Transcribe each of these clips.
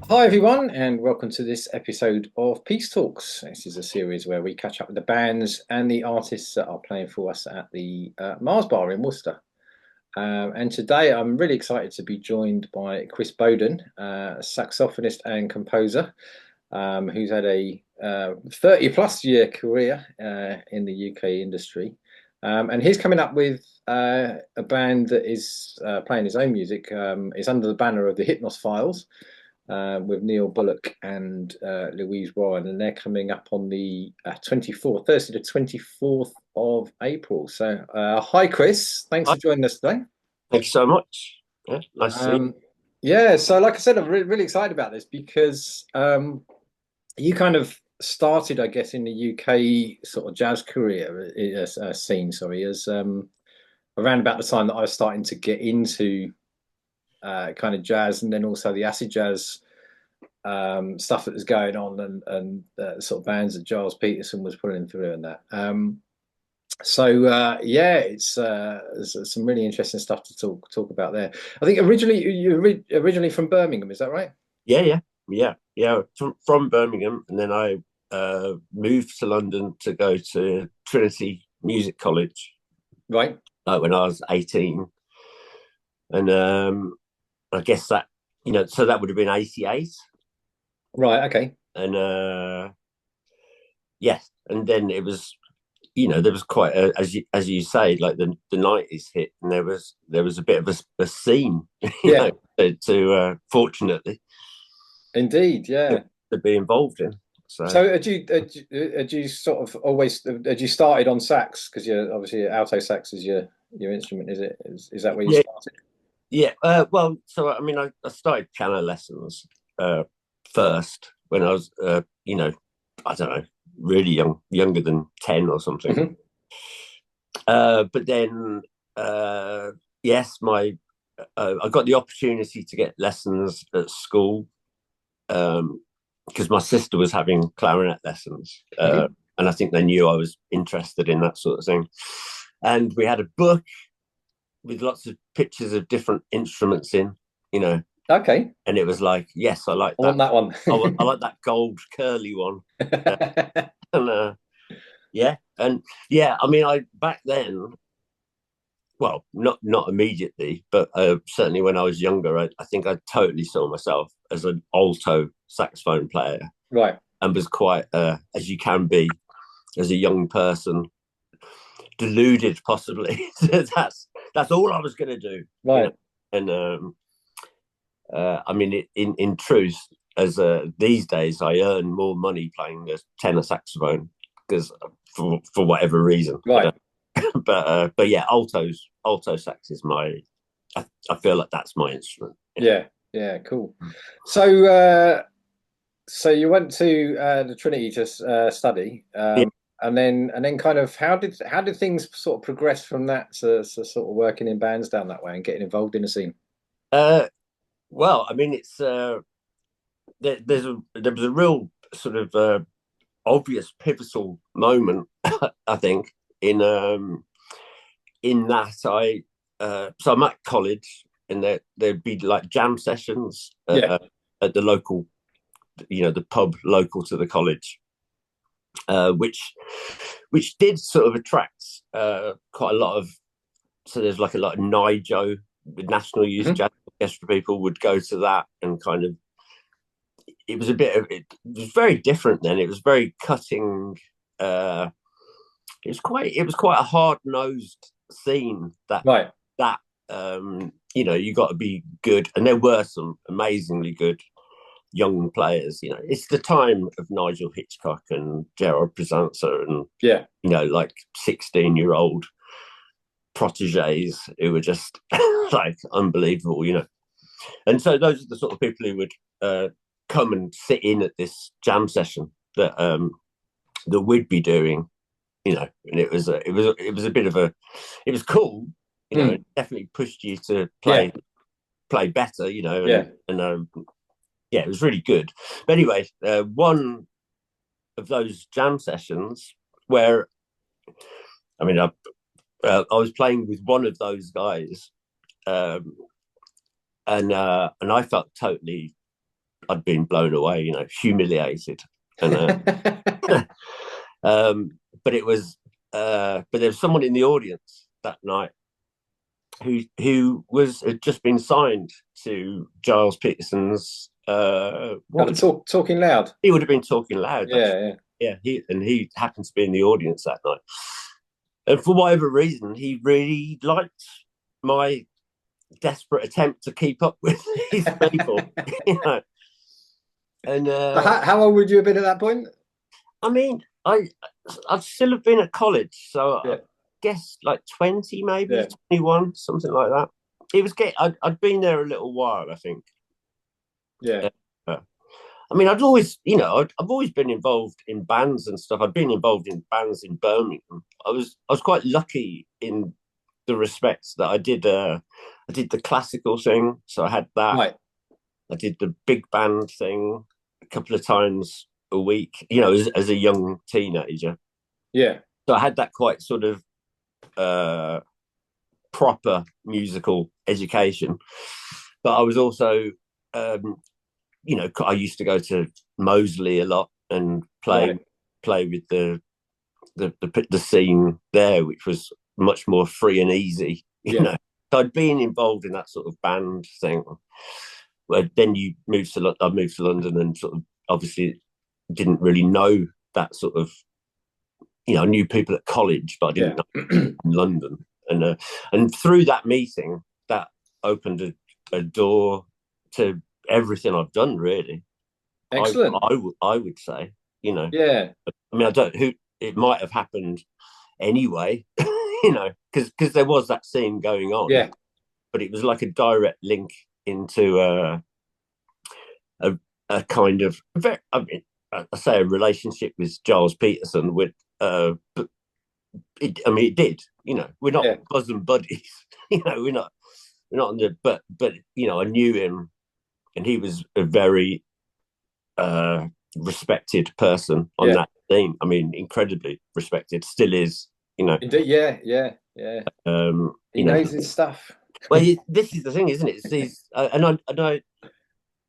Hi, everyone, and welcome to this episode of Peace Talks. This is a series where we catch up with the bands and the artists that are playing for us at the Mars Bar in Worcester. And today I'm really excited to be joined by Chris Bowden, a saxophonist and composer, who's had a 30 plus year career in the UK industry. And he's coming up with a band that is playing his own music. It's under the banner of the Hypnos Files with Neil Bullock and Louise Warren, and they're coming up on the 24th, Thursday, the 24th of April. So, hi, Chris. Thanks Hi, for joining us today. thank you so much. Yeah, nice to see you. Um, yeah, so like I said, I'm really excited about this because you kind of started, I guess, in the UK sort of jazz career scene, sorry, as around about the time that I was starting to get into kind of jazz, and then also the acid jazz stuff that was going on, and sort of bands that Gilles Peterson was pulling through and that. Yeah, it's there's some really interesting stuff to talk about there. I think originally originally from Birmingham, is that right? Yeah. From Birmingham, and then I moved to London to go to Trinity College, Right, like when I was 18, and I guess that so that would have been 88, right, okay, and yes, and then it was there was quite as you say, like the 90s hit, and there was a bit of a scene, yeah, fortunately indeed, to, yeah. to be involved in. So So had you sort of always had you started on sax because you're obviously alto sax is your instrument, is it? Is that where you yeah, started? yeah. Well, so I mean, I started piano lessons first when I was, I don't know, really young, younger than 10 or something. Hmm. But then, yes, my I got the opportunity to get lessons at school because my sister was having clarinet lessons, Hmm. and I think they knew I was interested in that sort of thing. And we had a book with lots of pictures of different instruments in, you know, Okay, and it was like, yes, I like I that. want that I one. like that gold curly one. And yeah, and yeah, I mean, I back then, well, not immediately, but certainly when I was younger, I think I totally saw myself as an alto saxophone player, Right. and was quite, as you can be as a young person, deluded possibly. That's all I was going to do, Right. and I mean, in truth, as these days, I earn more money playing the tenor saxophone because for whatever reason. Right. But yeah, alto sax is my. I feel like that's my instrument. Yeah. Yeah. Yeah. Cool. So, so you went to the Trinity to study, Yeah. and then kind of how did things sort of progress from that to sort of working in bands down that way and getting involved in the scene? Uh, well, I mean, it's there was a real sort of obvious pivotal moment, I think, in that so I'm at college, and there'd be like jam sessions Yeah. at the local, the pub local to the college, which did sort of attract quite a lot of. So there's like a lot of NIJO with National Youth Hmm. Jazz Orchestra people would go to that, and kind of it was a bit of it was very different then. It was very cutting. Uh, it was quite a hard nosed scene Right. that you got to be good, and there were some amazingly good young players. It's the time of Nigel Hitchcock and Gerard Presence, and Yeah. like 16-year-old proteges who were just like unbelievable. And so those are the sort of people who would come and sit in at this jam session that we'd be doing. And it was a bit of a it was cool. It Mm. definitely pushed you to Yeah. play better. and Yeah. and yeah, it was really good. But anyway, one of those jam sessions where I mean, I was playing with one of those guys, um, and I felt totally I'd been blown away, you know, humiliated, and but it was, but there was someone in the audience that night who had just been signed to Gilles Peterson's. Kind of talking loud. He would have been talking loud. Yeah, yeah. He happened to be in the audience that night, and for whatever reason, he really liked my desperate attempt to keep up with these people, you know. And how old would you have been at that point? I mean, I'd still have been at college, so Yeah. I guess like 20, maybe Yeah. 21, something like that. It was I'd been there a little while, I think. Yeah. I mean, I've always been involved in bands and stuff. I'd been involved in bands in Birmingham. I was quite lucky in the respects that I did the classical thing, so I had that. Right. I did the big band thing a couple of times a week, you know, as a young teenager. Yeah. So I had that quite sort of proper musical education. But I was also, you know, I used to go to Moseley a lot and play with the scene there, which was much more free and easy, you know. So I'd been involved in that sort of band thing. Where then I moved to London and sort of obviously didn't really know that sort of, you know, I knew people at college, but I didn't know in London. And through that meeting, that opened a door to everything I've done, really. Excellent. I would say, you know. Yeah. I mean, it might have happened anyway, you know, because there was that scene going on. Yeah. But it was like a direct link into a kind of I mean, I say a relationship with Gilles Peterson with but it did, you know. We're not bosom buddies, you know. We're not on the but you know, I knew him, and he was a very respected person on that scene. I mean, incredibly respected, still is, you know. Indeed, yeah. He knows his stuff. Well, this is the thing, isn't it? It's these, and I,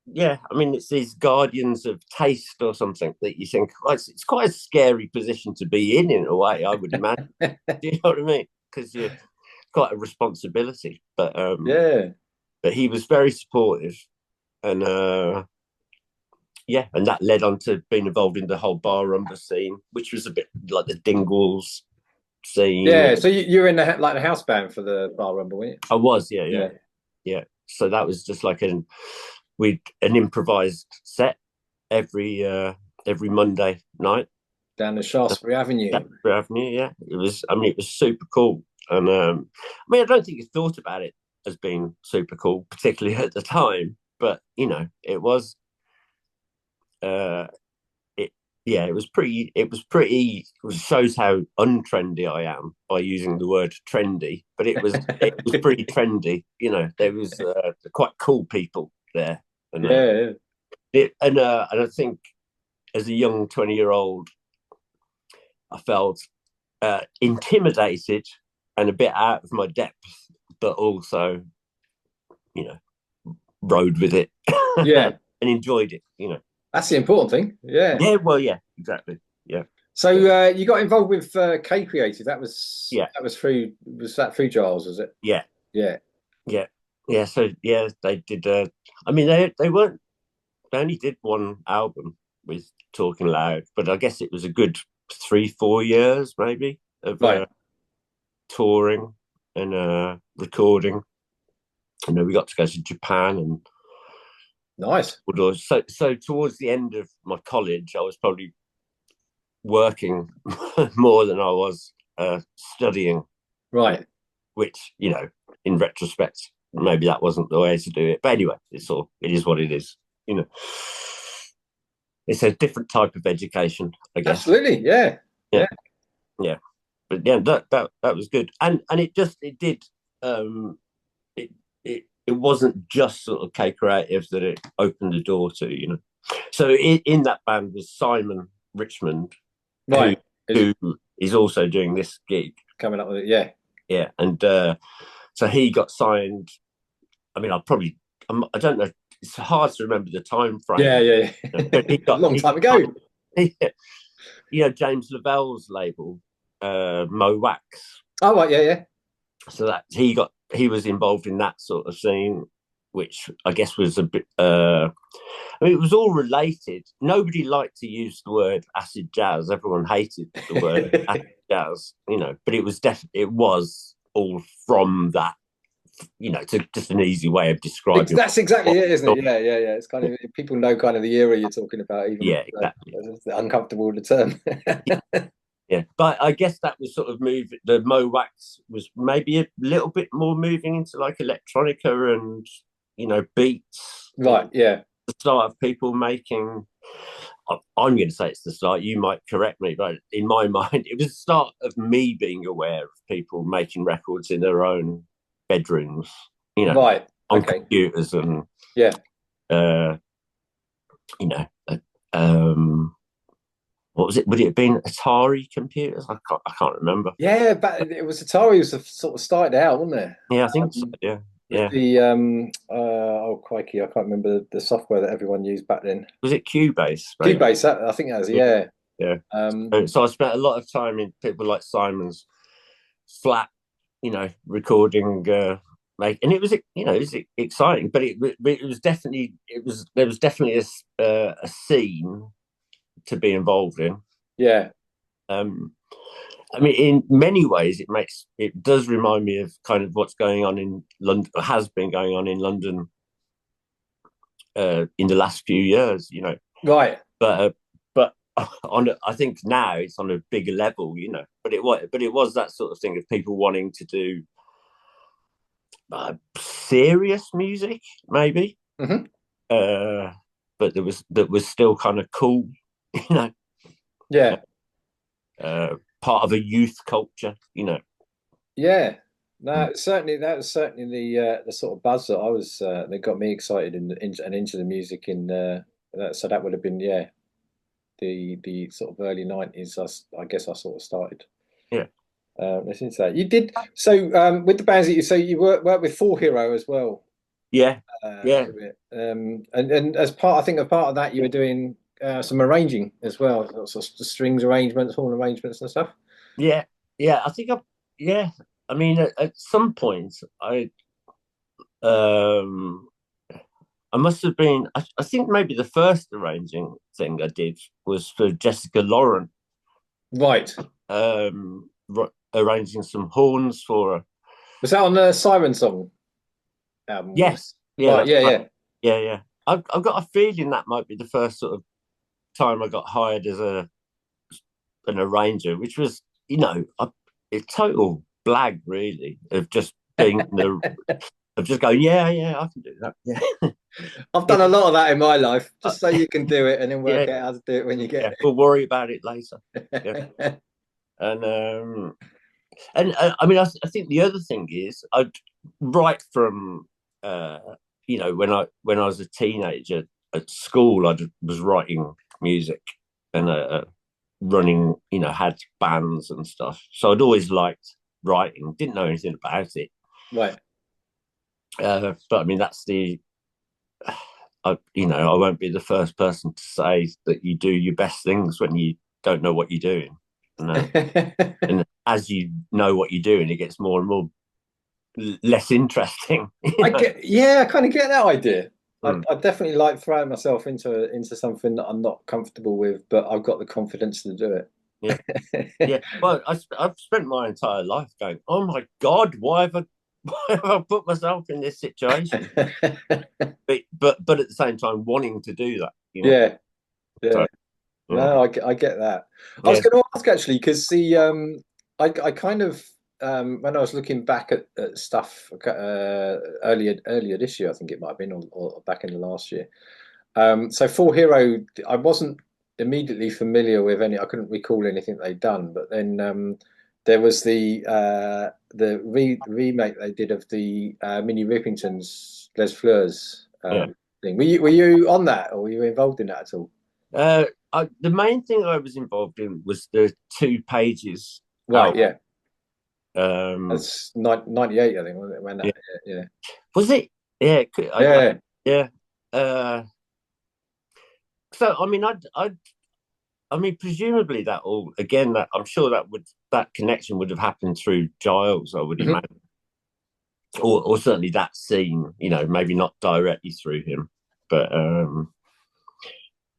yeah. I mean, it's these guardians of taste or something that you think, oh, it's quite a scary position to be in a way, I would imagine. Do you know what I mean? Because you're quite a responsibility. But but he was very supportive, and and that led on to being involved in the whole bar rumba scene, which was a bit like the Dingwalls scene. Yeah, so you were in the house band for the bar rumba, weren't you? I was, yeah. So that was just like an improvised set every Monday night down the Shaftesbury Avenue. Yeah. It was. I mean, it was super cool, and I mean, I don't think you thought about it as being super cool, particularly at the time, but you know, it was. It was pretty. It shows how untrendy I am by using the word trendy, but it was pretty trendy. You know, there was quite cool people there, and and I think as a young 20-year-old, I felt intimidated and a bit out of my depth, but also, you know, rode with it, and enjoyed it. You know. That's the important thing. Yeah. Yeah. Well. Yeah. Exactly. Yeah. So you got involved with K Creative. That was through. Was that through Gilles? Was it? Yeah. Yeah. So they did. I mean, they weren't. They only did one album with Talking Loud, but I guess it was a good 3-4 years maybe of touring and recording. And then we got to go to Japan and. Nice. So towards the end of my college, I was probably working more than I was studying. Right. Which, you know, in retrospect, maybe that wasn't the way to do it. But anyway, it is what it is. You know, it's a different type of education, I guess. Absolutely, yeah. But yeah, that was good, and it did. It wasn't just sort of K Creative that it opened the door to, you know. So in that band was Simon Richmond, right, who is also doing this gig coming up with it, and so he got signed. I mean, I don't know it's hard to remember the time frame. Yeah. But A long time ago. James Lavelle's label, Mo Wax. Oh, right, yeah. So that he was involved in that sort of scene, which I guess was a bit. I mean, it was all related. Nobody liked to use the word acid jazz. Everyone hated the word acid jazz, But it was all from that, to just an easy way of describing. That's exactly it, isn't it? Yeah. It's kind of, people know kind of the era you're talking about, even exactly. It's uncomfortable with the term. Yeah, but I guess that was sort of the Mo Wax was maybe a little bit more moving into like electronica and beats. Right, yeah. The start of people making. I'm going to say it's the start. You might correct me, but in my mind, it was the start of me being aware of people making records in their own bedrooms. Right, on computers and yeah. What was it? Would it have been Atari computers? I can't remember. Yeah, but it was Atari was sort of started out, wasn't it? Yeah, I think so. Yeah. The oh crikey, I can't remember the software that everyone used back then. Was it Cubase? Cubase, I think that was, yeah. So I spent a lot of time in people like Simon's flat, recording, and it was exciting, but it was definitely there was definitely a scene to be involved in. Yeah. I mean, in many ways, it does remind me of kind of what's going on in London, or has been going on in London in the last few years, Right. But I think now it's on a bigger level, But it was that sort of thing of people wanting to do serious music, maybe. Mm-hmm. But that was still kind of cool, Yeah. Part of a youth culture, Yeah, no, certainly that was certainly the sort of buzz that I was that got me excited and into the music so that would have been the sort of early 90s. I guess I sort of started listening to that. You did so with the bands that you worked with Four Hero as well. Yeah. And as part of that you were doing some arranging as well, sort of strings arrangements, horn arrangements and stuff. Yeah. I think I mean, at some point, I must have been. I think maybe the first arranging thing I did was for Jessica Lauren. Right. Arranging some horns for her. Was that on the Siren Song album? Yes. Yeah. Right, yeah. I've got a feeling that might be the first sort of time I got hired as an arranger, which was, a total blag, really, of just being of just going, yeah, I can do that. Yeah. I've done a lot of that in my life, just so you can do it and then work out how to do it when you get it. We'll worry about it later. Yeah. And I mean, I think the other thing is, right from when I was a teenager at school, I was writing music and running, had bands and stuff. So I'd always liked writing. Didn't know anything about it. Right. But I mean, that's I won't be the first person to say that you do your best things when you don't know what you're doing. And as you know what you're doing, it gets more and more less interesting. I kind of get that idea. I definitely like throwing myself into something that I'm not comfortable with, but I've got the confidence to do it. Yeah. Well, I've spent my entire life going, oh my God, why have I put myself in this situation? but at the same time, wanting to do that. Yeah. So, no, I get that. I was going to ask actually, because I kind of when I was looking back at stuff earlier this year, I think it might have been, or back in the last year. So Four Hero, I wasn't immediately familiar with any. I couldn't recall anything they'd done, but then there was the remake they did of the Minnie Rippington's Les Fleurs thing. Were you on that, or were you involved in that at all? The main thing I was involved in was the 2 pages. Right. Yeah. That's 98, I think, when that. Yeah. Was it? Yeah. Yeah. uh, so I mean, presumably that all again. That I'm sure that connection would have happened through Giles. I would Mhm. imagine, or certainly that scene. You know, maybe not directly through him, but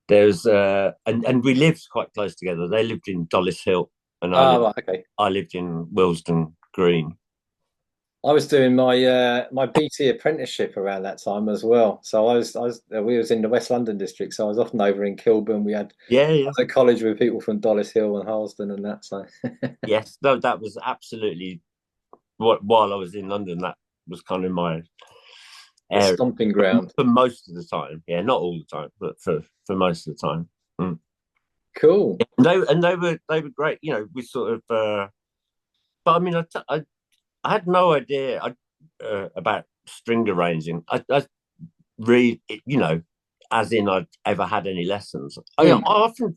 there's and we lived quite close together. They lived in Dollis Hill, and Ah, right, okay. I lived in Willesden Green. I was doing my BT apprenticeship around that time as well. So we was in the West London district, so I was often over in Kilburn. We had Yeah, I yeah, was at college with people from Dollis Hill and Harlesden and that. So yes. No, that was absolutely what. While I was in London, that was kind of my the area stomping ground. for most of the time. Yeah, not all the time, but for most of the time. Mm. Cool. They were great. You know, we sort of. But I mean, I had no idea about string arranging. I read, you know, as in I'd ever had any lessons. I Mm. often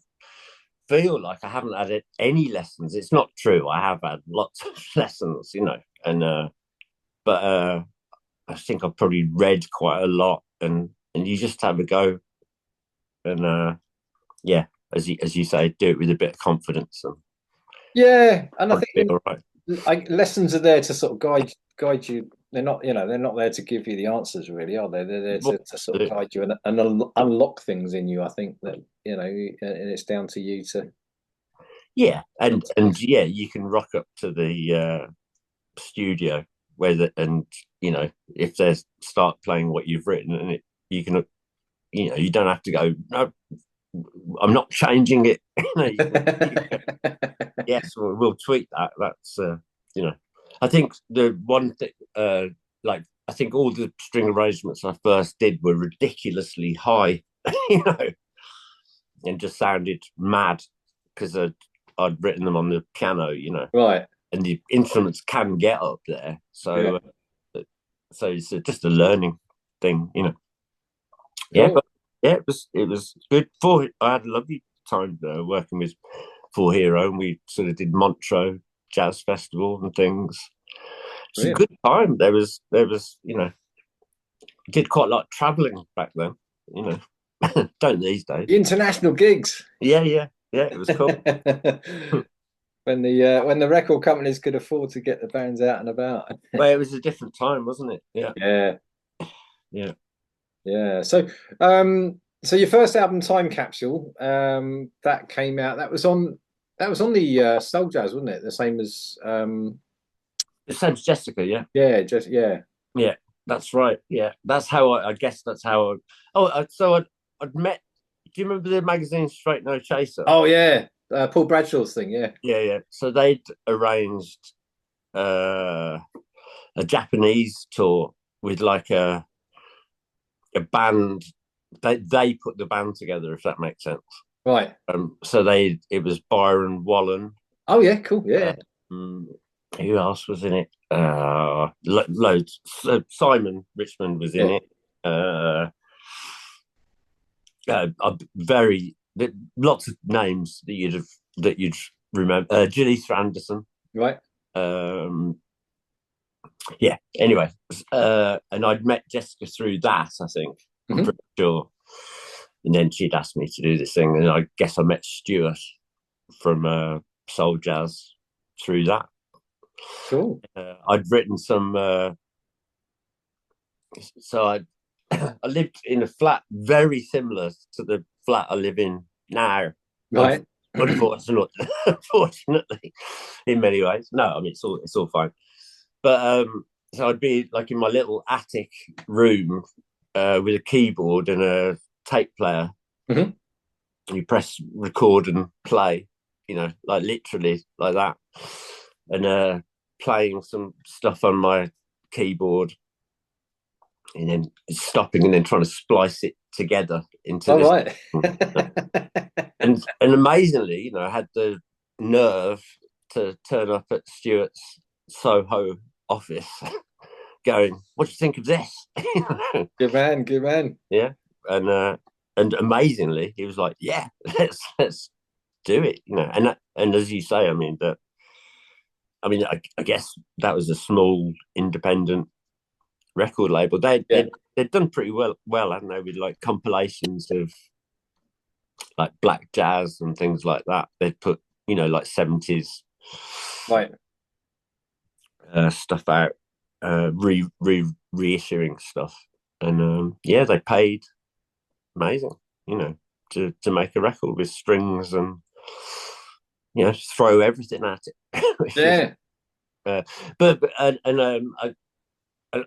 feel like I haven't had any lessons. It's not true. I have had lots of lessons, you know, and but I think I've probably read quite a lot, and you just have a go, and yeah, as you say, do it with a bit of confidence, and Yeah, and I I'd think be all right. lessons are there to sort of guide you. They're not there to give you the answers, really, are they? They're there Well, to sort of guide you and unlock things in you. I think that and it's down to you to. yeah, Sort and yeah, you can rock up to the studio and you know if they start playing what you've written and you can you know you don't have to go no, I'm not changing it. Yes, we'll tweak that. That's you know, I think the one thing like I think all the string arrangements I first did were ridiculously high, you know, and just sounded mad because I'd written them on the piano, you know, Right. and the instruments can get up there. Yeah. So it's just a learning thing, you know. Yeah, Cool. but yeah, it was good. For I had a lovely time working with For Hero, and we sort of did Montreux Jazz Festival and things. It's a Brilliant. good time. There was you know did quite a lot of traveling back then. You know, don't these days. The international gigs. Yeah, yeah, yeah. It was cool. When the record companies could afford to get the bands out and about. Well, it was a different time, wasn't it? Yeah, Yeah. yeah. Yeah. So your first album, Time Capsule, that came out. That was on the Soul Jazz, wasn't it? The same as The same as Jessica. Yeah, yeah, just yeah. yeah. That's right. Yeah, that's how I guess that's how. So I'd met. Do you remember the magazine Straight No Chaser? Oh yeah, Paul Bradshaw's thing. Yeah. Yeah, yeah. So they'd arranged uh, a Japanese tour with like a band. They put the band together, if that makes sense. Right. So it was Byron Wallen. Oh yeah. Cool. Yeah. Um, who else was in it? Loads. So Simon Richmond was in Yeah. it. Very lots of names that you'd remember. Gilles Anderson. Right. Um, yeah. Anyway, and I'd met Jessica through that. I think I'm Hmm. pretty sure. And then she'd asked me to do this thing, and I guess I met Stuart from Soul Jazz through that. Cool. I'd written some. So I I lived in a flat very similar to the flat I live in now. Right. Unfortunately, unfortunately, in many ways. No, I mean it's all fine. But so I'd be like in my little attic room with a keyboard and a tape player. Hmm. You press record and play, you know, like literally like that, and playing some stuff on my keyboard, and then stopping and then trying to splice it together into All this. right. And amazingly, you know, I had the nerve to turn up at Stuart's Soho office going, what do you think of this? Good man. Good man. Yeah. And amazingly, he was like, yeah, let's do it, you know. And as you say, I guess that was a small independent record label. Yeah. They'd done pretty well, hadn't they, with like compilations of like black jazz and things like that. They'd put, like 70s Right. stuff out, reissuing stuff, and yeah, they paid amazing, to make a record with strings and throw everything at it, which is, Yeah. but and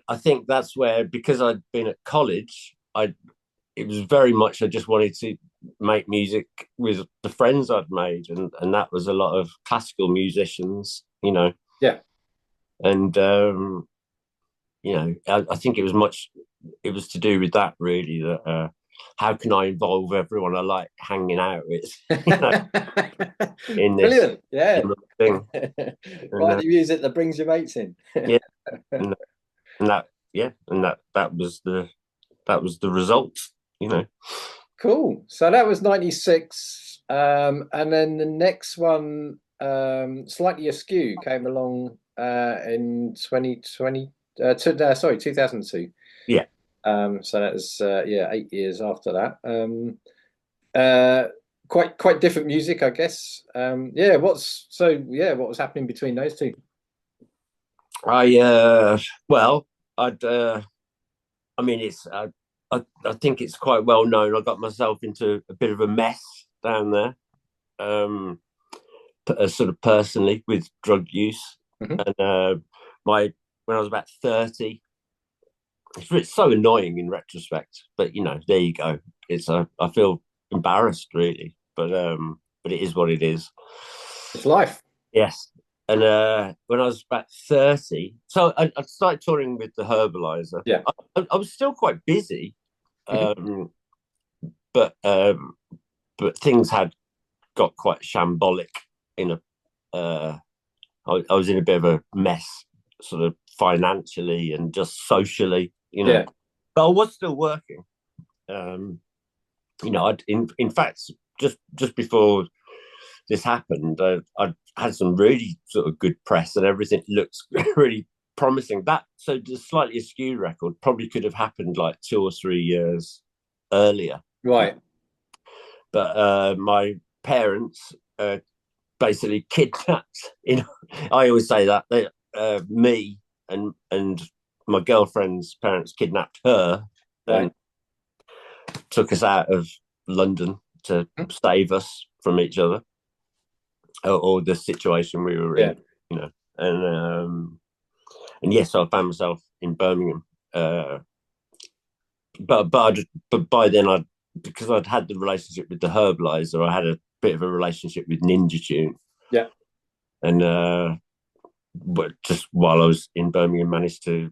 I think that's where, because I'd been at college, it was very much, I just wanted to make music with the friends I'd made, and that was a lot of classical musicians, Yeah. and I think it was to do with that, really, that how can I involve everyone I like hanging out with, in this Brilliant. Yeah. thing, Write and the music that brings your mates in. yeah, and, and that yeah, and that was the result, Cool. So that was 96. And then the next one, Slightly Askew, came along in 2020, sorry, 2002. Yeah. So that was 8 years after that. Quite different music, I guess. What was happening between those two? I mean, I think it's quite well known. I got myself into a bit of a mess down there, sort of personally, with drug use. Mhm. And when I was about 30, it's so annoying in retrospect, but there you go. I feel embarrassed, really, but it is what it is. It's life. Yes. And when I was about 30, so I started touring with the Herbaliser. Yeah. I was still quite busy, Mhm. but things had got quite shambolic. I was in a bit of a mess, sort of financially and just socially, Yeah. But I was still working. I'd in fact, just before this happened, I had some really sort of good press, and everything looks really promising. So the Slightly Askew record probably could have happened like 2 or 3 years earlier. Right. But my parents basically kidnapped. I always say that me and my girlfriend's parents kidnapped her and Right. took us out of London to save us from each other, or the situation we were Yeah. in, and yes, I found myself in Birmingham. But by then, because I'd had the relationship with the Herbaliser, I had a bit of a relationship with Ninja Tune. Yeah. And but just while I was in Birmingham, managed to,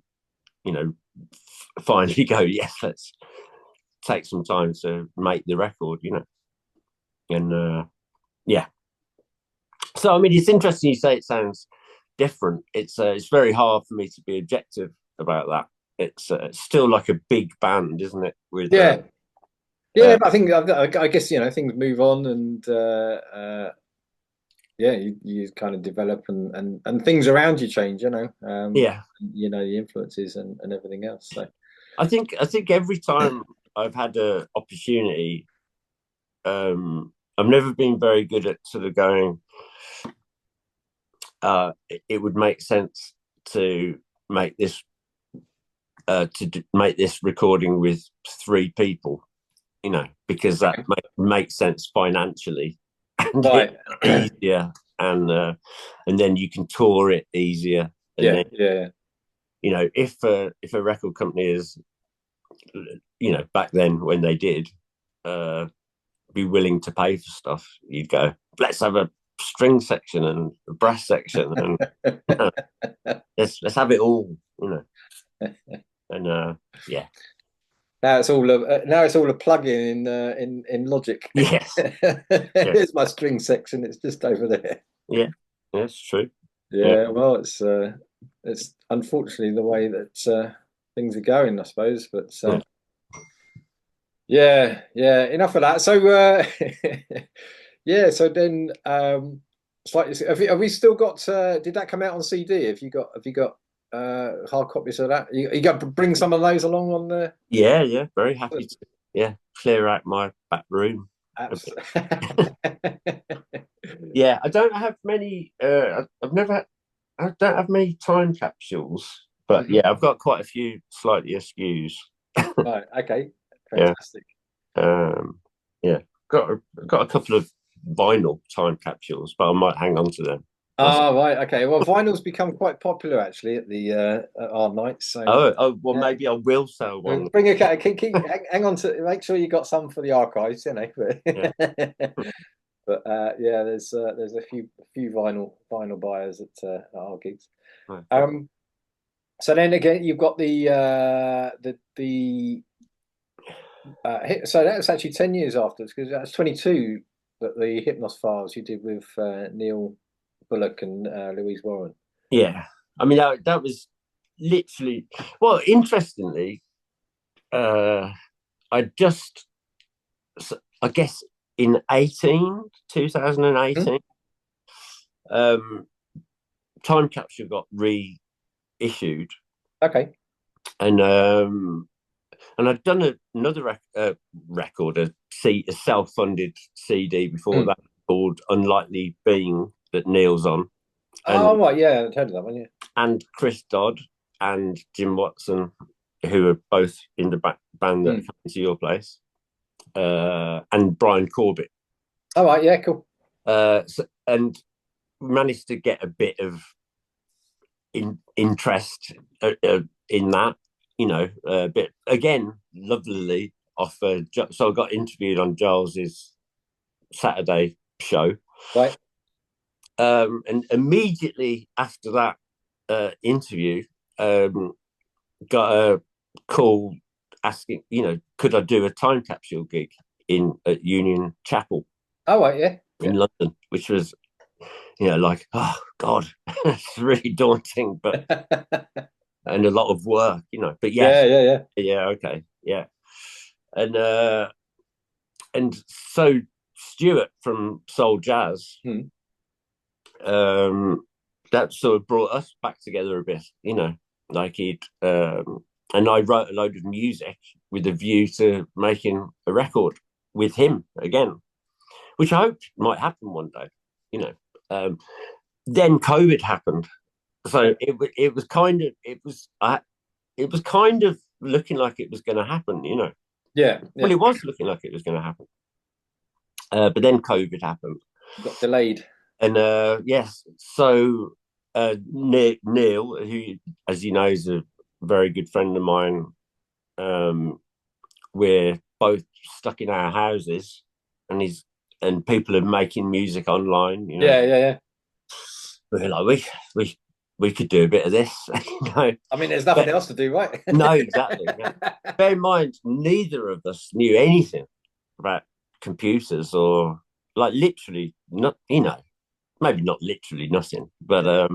finally go, yes, let's take some time to make the record, and yeah. So I mean, it's interesting you say it sounds different. It's very hard for me to be objective about that. It's still like a big band, isn't it? With Yeah. But I think I guess things move on, and you kind of develop, and things around you change. Yeah, the influences and everything else. So I think every time I've had an opportunity, I've never been very good at sort of going. It would make sense to make this recording with 3 people, because that makes sense financially, and right. easier, and then you can tour it easier. And then, Yeah. if a record company is, back then when they did, be willing to pay for stuff, you'd go, let's have a string section and a brass section, and let's have it all, and yeah. Now it's all a plug-in in Logic. Yes. Here's my string section. It's just over there. Yeah, that's true. Yeah. Well, it's unfortunately the way that things are going, I suppose. But enough of that. So So then slightly. Have we still got? Did that come out on CD? Have you got hard copies of that? You got to bring some of those along on the. Yeah, very happy to. Yeah, clear out my back room. Absolutely. Yeah, I don't have many. I've never. I don't have many time capsules, but Mhm. yeah, I've got quite a few slightly askews. Right. Okay. Yeah, Fantastic. um, yeah, got a couple of vinyl time capsules, but I might hang on to them. Ah, right. Okay. Well, vinyl's become quite popular actually at the at our nights. So Well, yeah, maybe I will sell one. bring a cat. Hang on to. Make sure you got some for the archives. You know. Yeah, But yeah, there's a few vinyl buyers at our gigs. no problem. Um. So then again, you've got the so that was actually 10 years afterwards because that's 22 that the Hypnos files you did with Neil Bullock and Louise Warren. Yeah, I mean that was literally. Well, interestingly, uh, I just, I guess in 2018, um, Time Capsule got reissued, Okay. and I'd done another record, a self-funded CD before Mm. that called "Unlikely Being" that Neil's on, Oh, and right, yeah, I've heard of that one, yeah. Chris Dodd and Jim Watson, who are both in the band that Mm. came to your place, and Brian Corbett. All right, yeah, cool. And managed to get a bit of interest in that, but again, lovely offer. So I got interviewed on Giles's Saturday show, Right. and immediately after that interview, got a call asking, could I do a time capsule gig at Union Chapel All right, yeah, in yeah. London, which was, like, oh God, it's really daunting, but and a lot of work, But Yeah, yes, yeah, yeah. yeah, okay, yeah, and so Stuart from Soul Jazz, Mm. that sort of brought us back together a bit, like he'd and I wrote a load of music with a view to making a record with him again, which I hoped might happen one day, you know. Then COVID happened, so it was kind of it was kind of looking like it was going to happen, Yeah, Well, yeah. it was looking like it was going to happen, but then COVID happened, Got delayed. and yes, so Neil, who, as you know, is a very good friend of mine, we're both stuck in our houses, and people are making music online, Yeah, yeah, yeah. We're like, we could do a bit of this, I mean, there's nothing but else to do, right? no, exactly, yeah. Bear in mind, neither of us knew anything about computers, or like literally not, maybe not literally nothing, but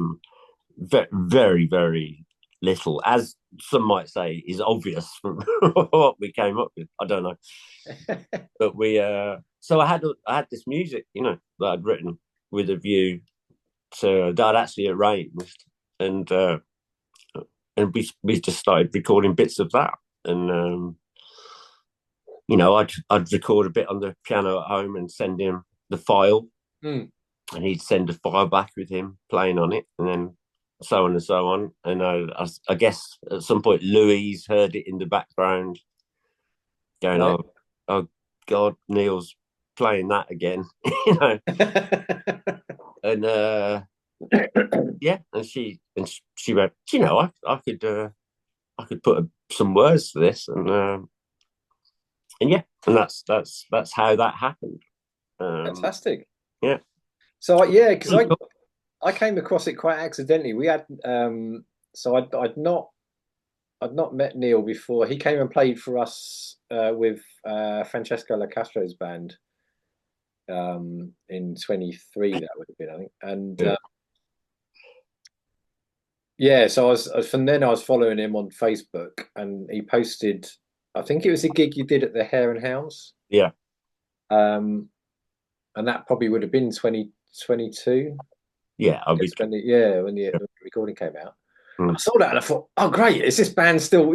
very, very little, as some might say is obvious from what we came up with. I don't know, but so I had this music, that I'd written with a view to that I'd actually arranged, and we just started recording bits of that, and I'd record a bit on the piano at home and send him the file, Mm. and he'd send a file back with him playing on it, and then so on and so on. And I guess at some point Louise heard it in the background, going, Right. oh God, Neil's playing that again, you know. And yeah, and she went, I could put some words to this, and yeah, and that's how that happened. Fantastic. Yeah, So yeah, because really I cool. I came across it quite accidentally. We had so I'd not met Neil before. He came and played for us with Francesco Lacastro's band in 23. That would have been, I think. And Yeah, yeah, so from then I was following him on Facebook, and he posted. I think it was a gig you did at the Hare and Hounds, yeah, um, and that probably would have been 2022. yeah. That's when the recording came out. I saw that and I thought, oh, great, is this band still, can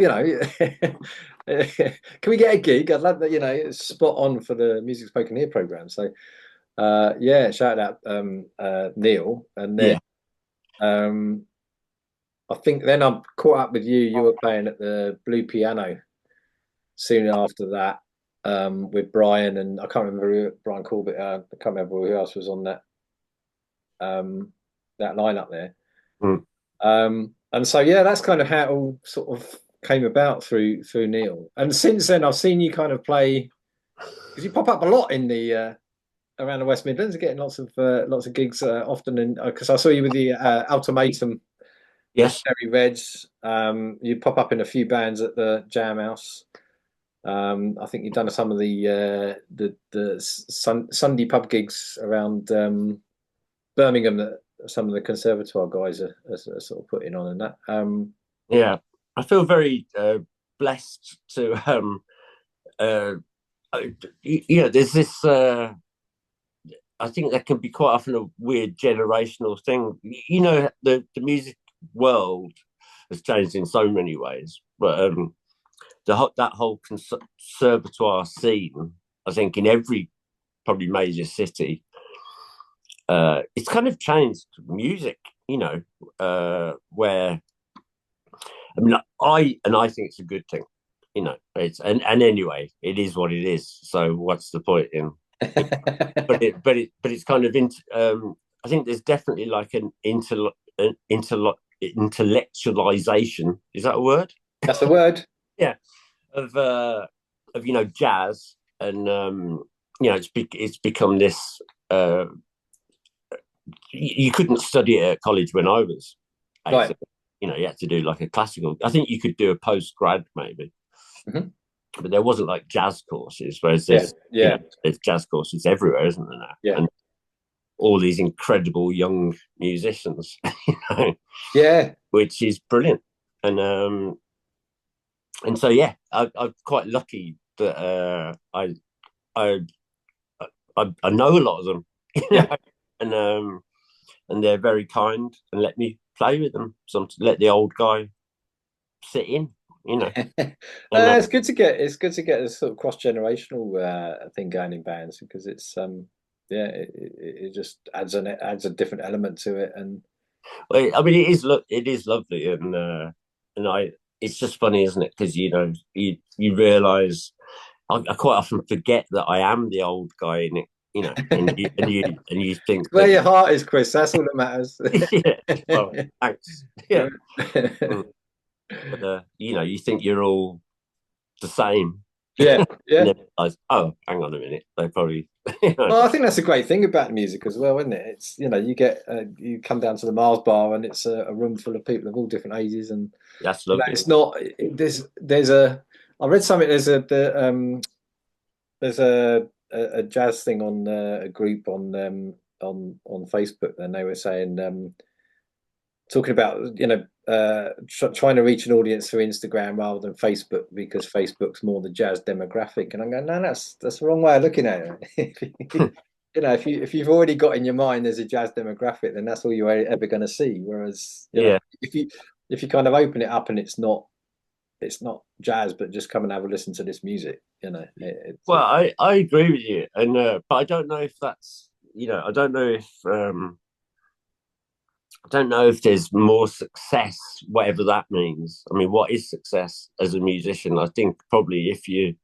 we get a gig? I'd love that, it's spot on for the Music Spoken Here program. So, yeah, shout out Neil. And then Yeah. I think then I caught up with you. You were playing at the Blue Piano soon after that with Brian, and I can't remember who, Brian Corbett. I can't remember who else was on that lineup there. And so yeah, that's kind of how it all sort of came about through Neil. And since then, I've seen you kind of play, because you pop up a lot in the around the West Midlands, getting lots of gigs often. And because I saw you with the Ultimatum, Yes, Cherry Reds. You pop up in a few bands at the Jam House. I think you've done some of the Sunday pub gigs around Birmingham that some of the Conservatoire guys are sort of putting on and that. yeah, I feel very blessed to there's this I think that can be quite often a weird generational thing. The music world has changed in so many ways, but that whole conservatoire scene, I think in every probably major city, it's kind of changed music, where I mean, I think it's a good thing, it's and anyway, it is what it is. So what's the point in? but it's kind of I think there's definitely like an intellectualization. Is that a word? That's the word. Yeah, of jazz, and it's become this. You couldn't study it at college when I was 18. Right. You had to do like a classical. I think you could do a post grad maybe. Mm-hmm. But there wasn't like jazz courses, whereas there's there's jazz courses everywhere, isn't there now? Yeah. And all these incredible young musicians, Yeah, which is brilliant. And so yeah, I'm quite lucky that I know a lot of them, and they're very kind and let me play with them. Let the old guy sit in. It's good to get a sort of cross generational thing going in bands, because it's it just adds a different element to it. And I mean, it is lovely, and it's just funny, isn't it? Because you realise I quite often forget that I am the old guy in it. And you think where your heart is, Chris. That's all that matters. Yeah. Well, thanks. Yeah. But you think you're all the same. Yeah. And then realize, oh, hang on a minute. They probably. Well, I think that's a great thing about music as well, isn't it? It's you get you come down to the Marr bar and it's a room full of people of all different ages, and that's lovely. it's not there's a I read something there's a jazz thing on a group on Facebook, and they were saying talking about trying to reach an audience through Instagram rather than Facebook, because Facebook's more the jazz demographic. And I'm going, no, that's the wrong way of looking at it. if you've already got in your mind there's a jazz demographic, then that's all you're ever going to see. Whereas if you kind of open it up and it's not jazz, but just come and have a listen to this music, well, I agree with you, and but I don't know if that's I don't know if there's more success, whatever that means. I mean, what is success as a musician? I think probably if you've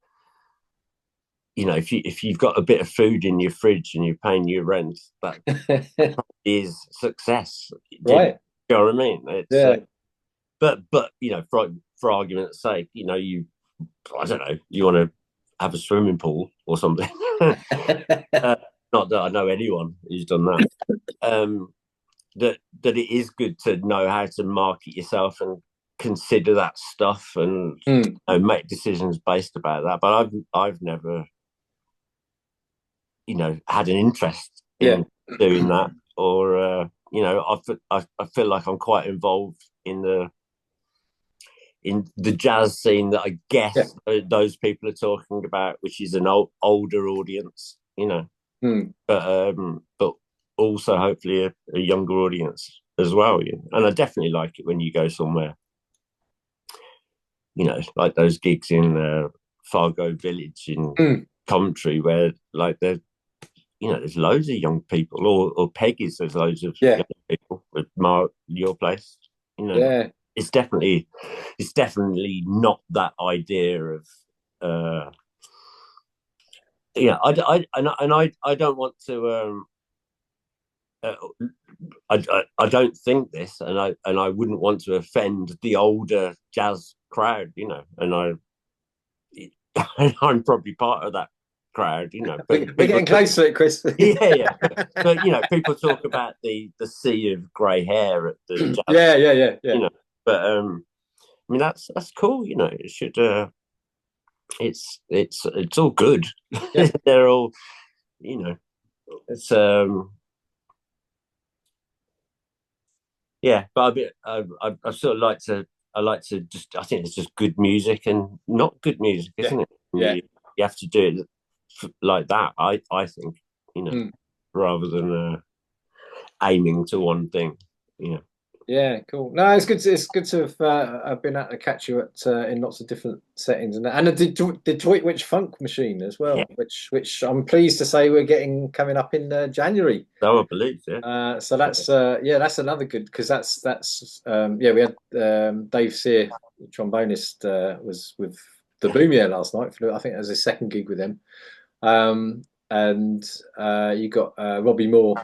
got a bit of food in your fridge and you're paying your rent, that is success. Right. You know what I mean? It's, but for argument's sake, I don't know, you want to have a swimming pool or something. Not that I know anyone who's done that. That it is good to know how to market yourself and consider that stuff and make decisions based about that. But I've never, had an interest in doing that, or I feel like I'm quite involved in the jazz scene that I guess those people are talking about, which is an older audience, but also hopefully a younger audience as well. And I definitely like it when you go somewhere, like those gigs in Fargo Village in Coventry, where like there's loads of young people, or Peggy's, there's loads of young people with Marr, your place. Yeah. It's definitely not that idea of I don't want to I don't think this, and I wouldn't want to offend the older jazz crowd, and I'm probably part of that crowd, We're getting close to it, Chris. yeah. But people talk about the sea of grey hair at the jazz, yeah. But I mean that's cool, It should it's all good. Yeah. They're all, it's yeah, but I sort of I like to just, I think it's just good music and not good music, isn't it? Yeah. You have to do it like that. I think, rather than aiming to one thing. Yeah, cool. No, it's good. It's good to have I've been able to catch you at in lots of different settings and the Detroit Witch Funk Machine as well, Yeah. which I'm pleased to say we're getting coming up in January. Oh, I believe, yeah. So that's that's another good, because that's we had Dave Sear, the trombonist, was with the Boomier last night. I think it was his second gig with them. And you got Robbie Moore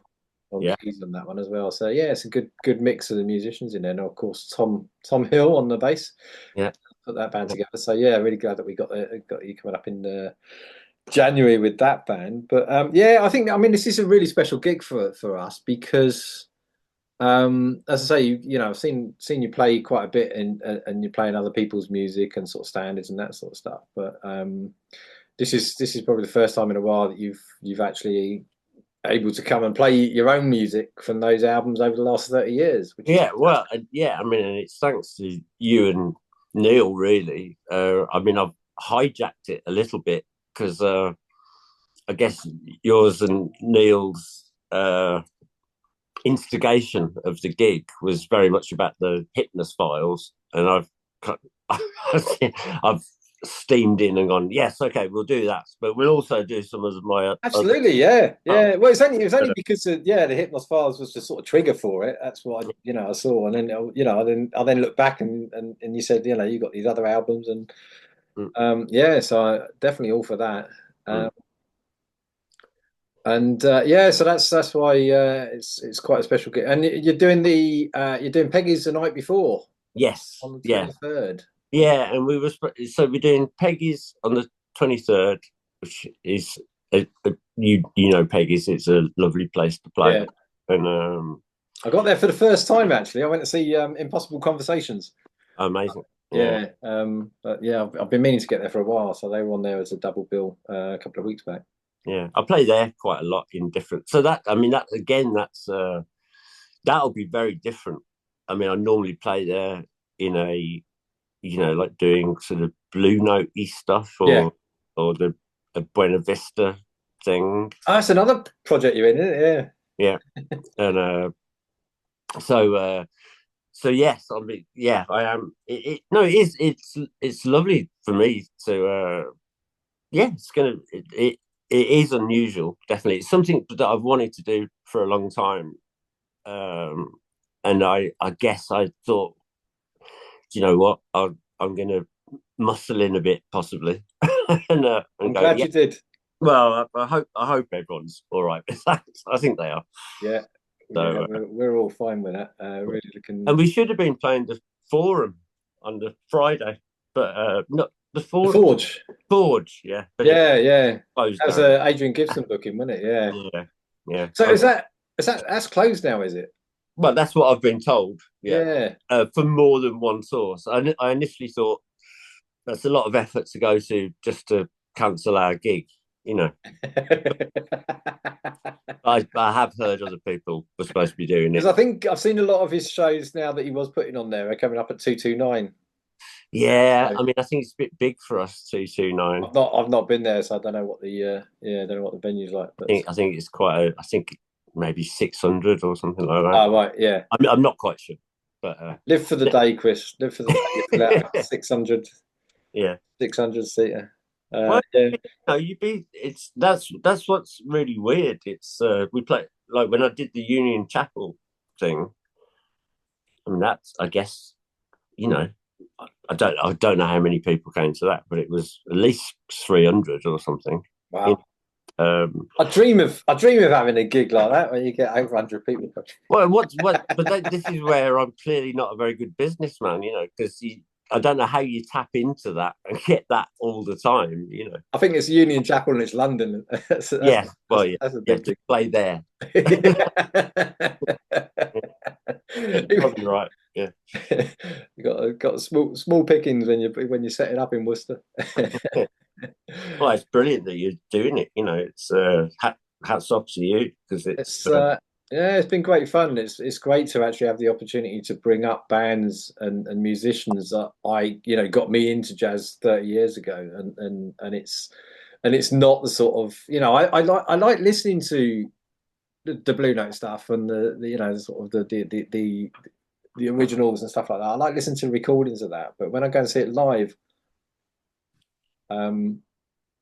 on keys on that one as well. So yeah, it's a good mix of the musicians in there. And of course Tom Hill on the bass. Yeah, put that band together. So yeah, really glad that we got you coming up in January with that band. But I think, this is a really special gig for us because as I say, I've seen you play quite a bit and you're playing other people's music and sort of standards and that sort of stuff. But this is probably the first time in a while that you've actually able to come and play your own music from those albums over the last 30 years. It's thanks to you and Neil, really. I've hijacked it a little bit because I guess yours and Neil's instigation of the gig was very much about the Hypnos files, and I've steamed in and gone, yes, okay, we'll do that, but we'll also do some of my absolutely other... yeah. Well, it was only because the Hypnos files was the sort of trigger for it. That's what I saw, and then I then looked back and you said you got these other albums, and so I definitely all for that. And so that's why it's quite a special gig. And you're doing Peggy's the night before. Yes, on the 23rd. Yeah, and we're doing Peggy's on the 23rd, which is Peggy's. It's a lovely place to play. Yeah. And I got there for the first time actually. I went to see Impossible Conversations. Amazing. Yeah. But I've been meaning to get there for a while, so they were on there as a double bill a couple of weeks back. Yeah, I play there quite a lot in different. So that'll be very different. I normally play there in a, like doing sort of Blue Note-y stuff or the Buena Vista thing. Oh, that's another project you're in, isn't it? Yeah. And so yes, I am. It's lovely for me to. It is unusual, definitely. It's something that I've wanted to do for a long time, and I guess I thought, you know what, I'm going to muscle in a bit, possibly. and I'm glad you did. Well, I hope everyone's all right with that. I think they are. Yeah. So we're all fine with that. Really looking. And we should have been playing the Forum on the Friday, but not. The Forge, yeah. That was Adrian Gibson booking, wasn't it? Yeah. So that's closed now, is it? Well, that's what I've been told. Yeah. From more than one source. I initially thought that's a lot of effort to go to just to cancel our gig. I have heard other people were supposed to be doing it. Because I think I've seen a lot of his shows now that he was putting on there are coming up at 229. Yeah, I think it's a bit big for us, 229. I've not been there, so I don't know what the the venue's like. But I think it's quite I think maybe 600 or something like that. Oh, right, yeah. I'm not quite sure, but Live for the day, Chris. Live for the day. You fill out yeah. 600 seater. Well, Yeah. you'd be. It's that's what's really weird. It's we play like when I did the Union Chapel thing. I mean, that's I guess I don't know how many people came to that, but it was at least 300 or something. Wow. Um, I dream of having a gig like that where you get over 100 people. well, this is where I'm clearly not a very good businessman, because I don't know how you tap into that and get that all the time. I think it's Union Chapel and it's London. Yeah, well, yeah, That's a yeah, big just gig. play there. You're probably right. Yeah. You got small pickings when you're setting up in Worcester. Well, it's brilliant that you're doing it. It's hats off to you because it's It's yeah, it's been great fun. It's great to actually have the opportunity to bring up bands and musicians that got me into jazz 30 years ago, and it's not the sort of I like listening to the Blue Note stuff and the sort of the originals and stuff like that. I like listening to recordings of that, but when I go and see it live, um,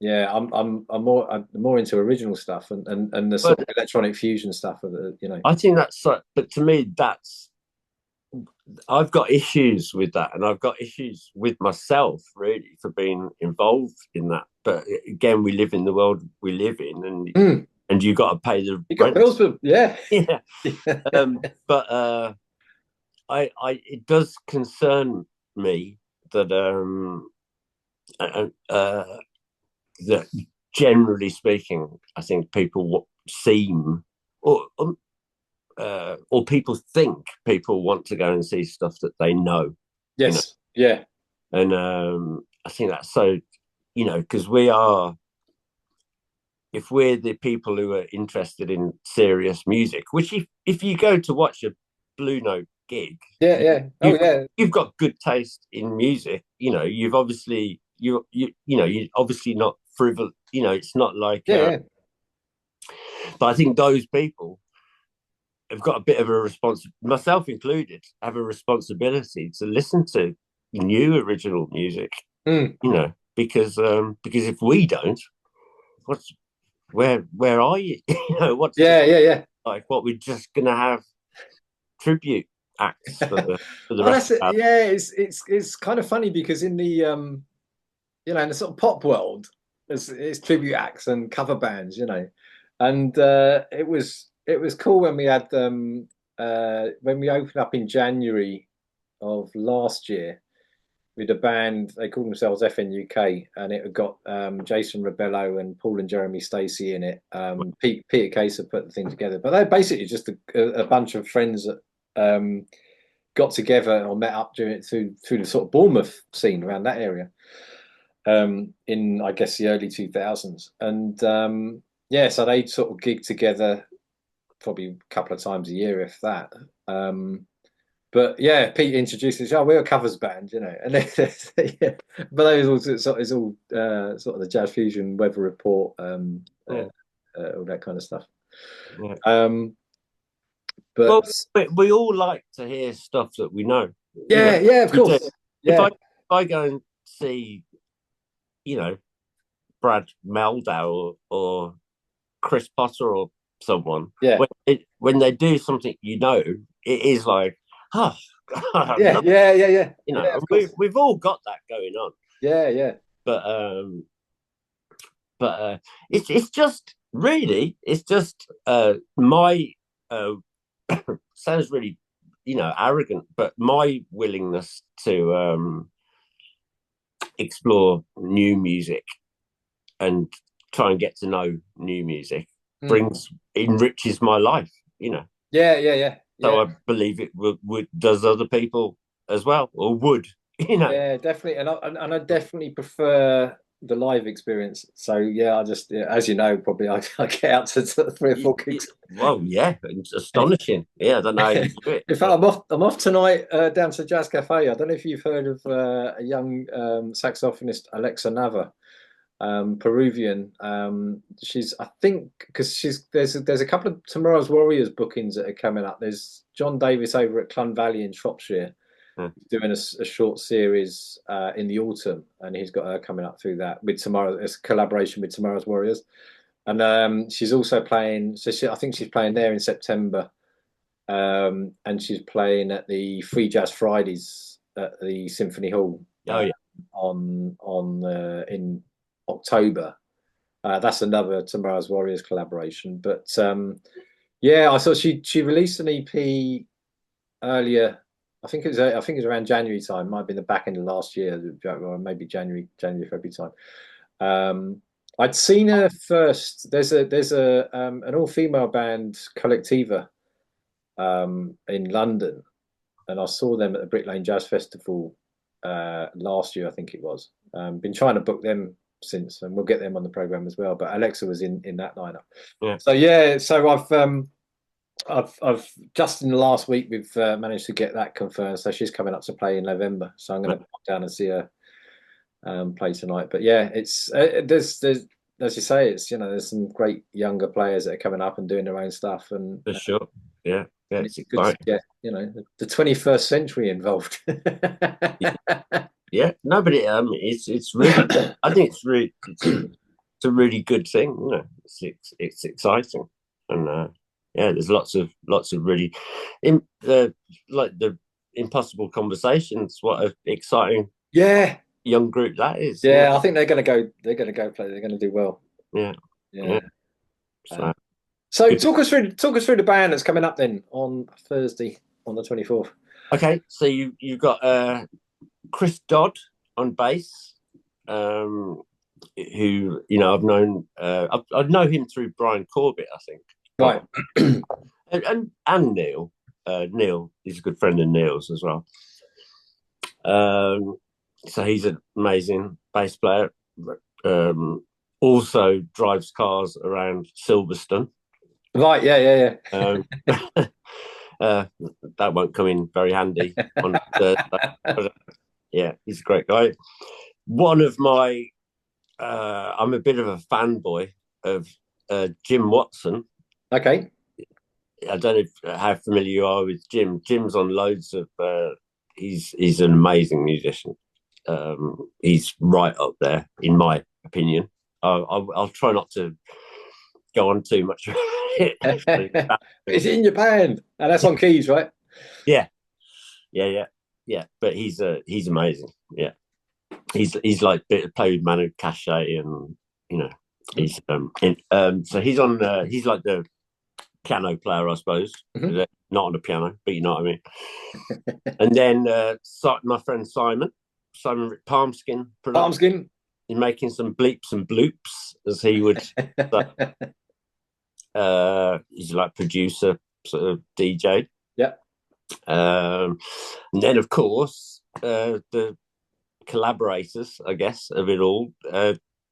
yeah, I'm more into original stuff and the sort but of electronic fusion stuff of the. I think but to me, I've got issues with that, and I've got issues with myself really for being involved in that. But again, we live in the world we live in, and you got to pay the You got rent. bills, but yeah. Yeah. But it does concern me that that generally speaking, I think people seem or people think people want to go and see stuff that they know. Yes. Yeah. And I think that's so, because if we're the people who are interested in serious music, which if you go to watch a Blue Note gig, Yeah. Yeah. Oh, yeah. you've got good taste in music. You've obviously you're obviously not frivolous. It's not like. Yeah. Yeah. But I think those people have got a bit of a myself included, have a responsibility to listen to new original music. Mm. Because if we don't, where are you? What's Yeah. Yeah. Yeah. like? What we're just gonna have tribute acts for the Oh, rest that's it. of Yeah. It's kind of funny because in the in the sort of pop world, it's tribute acts and cover bands, and it was cool when we had when we opened up in January of last year with a band. They called themselves FNUK, and it had got Jason Rebello and Paul and Jeremy Stacey in it. Peter Case had put the thing together, but they're basically just a bunch of friends that got together or met up through the sort of Bournemouth scene around that area in, I guess, the early 2000s. And yeah, so they sort of gig together probably a couple of times a year, if that. But yeah, Pete introduced us. Oh, we're a covers band, and yeah. But that was all sort of the jazz fusion, weather report, all that kind of stuff. Yeah. But we all like to hear stuff that we know. Yeah, yeah, of course. Yeah. If I go and see, Brad Meldau or Chris Potter or someone, Yeah. when they do something, it is like, oh, God, Yeah, yeah, yeah, yeah. Yeah, we've all got that going on. Yeah, yeah. But it's just really, it's just my sounds really, arrogant, but my willingness to explore new music and try and get to know new music enriches my life. Yeah, yeah, yeah. So I believe it does other people as well, or would. Yeah, definitely, and I definitely prefer the live experience. So yeah, as you know, probably I get out to 3 or 4 gigs. Well, yeah, it's astonishing. Yeah, I don't know how you do it. In fact, I'm off tonight down to Jazz Cafe. I don't know if you've heard of a young saxophonist, Alexa Nava. Peruvian. She's, I think, because there's a couple of Tomorrow's Warriors bookings that are coming up. There's John Davis over at Clun Valley in Shropshire doing a short series in the autumn, and he's got her coming up through that with tomorrow. It's a collaboration with Tomorrow's Warriors, and she's also playing. So I think she's playing there in September, and she's playing at the Free Jazz Fridays at the Symphony Hall. Oh yeah. On in October. That's another Tomorrow's Warriors collaboration. But yeah, I saw she released an EP earlier. I think it was around January time. Might have been the back end of last year, or maybe January, February time. I'd seen her first. There's a an all female band, Collectiva, in London, and I saw them at the Brick Lane Jazz Festival last year, I think it was. Been trying to book them since, and we'll get them on the program as well. But Alexa was in that lineup. Yeah. So yeah, so I've just in the last week we've managed to get that confirmed. So she's coming up to play in November. So I'm going to pop down and see her play tonight. But yeah, it's there's as you say, it's there's some great younger players that are coming up and doing their own stuff. And for sure, yeah. It's good to get the 21st century involved. Yeah, no, but it's really. I think it's a really good thing. It's exciting, and yeah, there's lots of really, like the Impossible Conversations. What an exciting young group that is. Yeah, I think they're going to go. They're going to go play. They're going to do well. Yeah. So talk us through the band that's coming up then on Thursday on the 24th. Okay, so you've got Chris Dodd on bass, who I've known. I know him through Brian Corbett, I think. Right. and Neil. Neil is a good friend of Neil's as well. So he's an amazing bass player. Also drives cars around Silverstone. Right, yeah. That won't come in very handy on Thursday. Yeah, he's a great guy. One of my, I'm a bit of a fanboy of Jim Watson. Okay. I don't know how familiar you are with Jim. Jim's on loads of. He's an amazing musician. He's right up there, in my opinion. I'll try not to go on too much. It's in your band, and that's on keys, right? Yeah. But he's amazing. Yeah, he's like play with Manu Cachet, and he's so he's on. He's like the piano player, I suppose. Mm-hmm. Not on the piano, but you know what I mean. And then my friend Simon Palmskin. Palmskin. He's making some bleeps and bloops, as he would. He's like producer, sort of DJ. Yeah. And then, of course, the collaborators, I guess, of it all.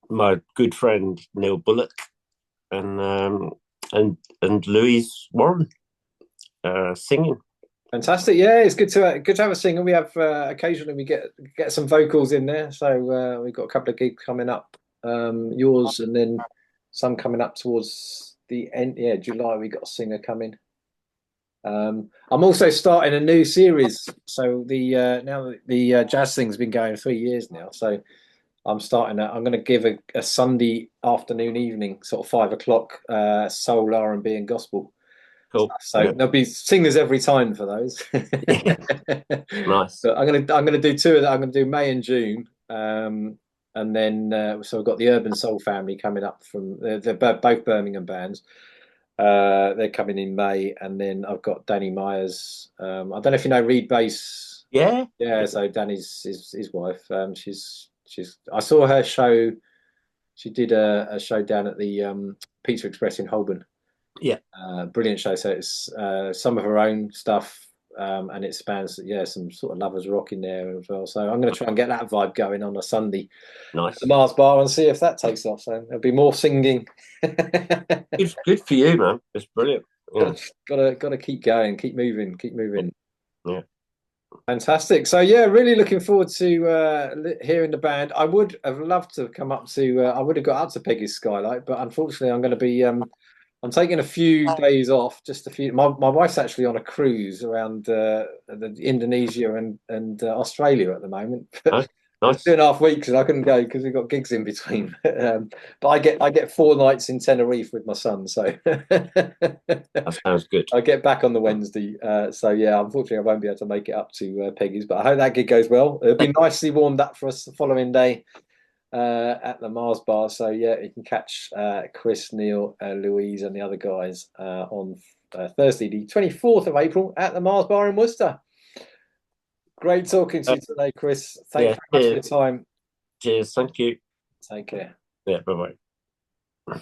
My good friend Neil Bullock and Louise Warren singing. Fantastic! Yeah, it's good to have a singer. We have occasionally we get some vocals in there, so we've got a couple of gigs coming up. Yours, and then some coming up towards the end. Yeah, July we got a singer coming. I'm also starting a new series. So now the jazz thing's been going 3 years now. So I'm going to give a Sunday afternoon, evening, sort of 5 o'clock, soul, R&B, and gospel. Cool. So there'll be singers every time for those. Nice. So I'm gonna do 2 of that. I'm gonna do May and June, and then so we've got the Urban Soul family coming up from. They're both Birmingham bands. They're coming in May, and then I've got Danny Myers. I don't know if you know Reed Bass. Yeah. So Danny's his wife. She's. I saw her show. She did a show down at the Pizza Express in Holborn. Yeah. Brilliant show. So it's some of her own stuff, and it spans some sort of lovers rock in there as well. So I'm going to try and get that vibe going on a Sunday. Nice. At the Marr's Bar, and see if that takes off. So there'll be more singing. Good for you, man. It's brilliant. Yeah. Got to keep going, keep moving. Yeah. Fantastic. So yeah, really looking forward to hearing the band. I would have loved to have come up to. I would have got up to Peggy's Skylight, but unfortunately, I'm going to be. I'm taking a few days off. Just a few. My wife's actually on a cruise around Indonesia and Australia at the moment. Oh, It's nice. 2.5 weeks, and I couldn't go because we've got gigs in between. But I get 4 nights in Tenerife with my son, so That sounds good. I get back on the Wednesday. So yeah, unfortunately, I won't be able to make it up to Peggy's, but I hope that gig goes well. It'll be nicely warmed up for us the following day at the Mars Bar. So yeah, you can catch Chris, Neil, Louise, and the other guys on Thursday, the 24th of April, at the Mars Bar in Worcester. Great talking to Uh, you today, Chris. Thanks yeah, very much for your time. cheers. Thank you. Take care. Yeah, bye bye.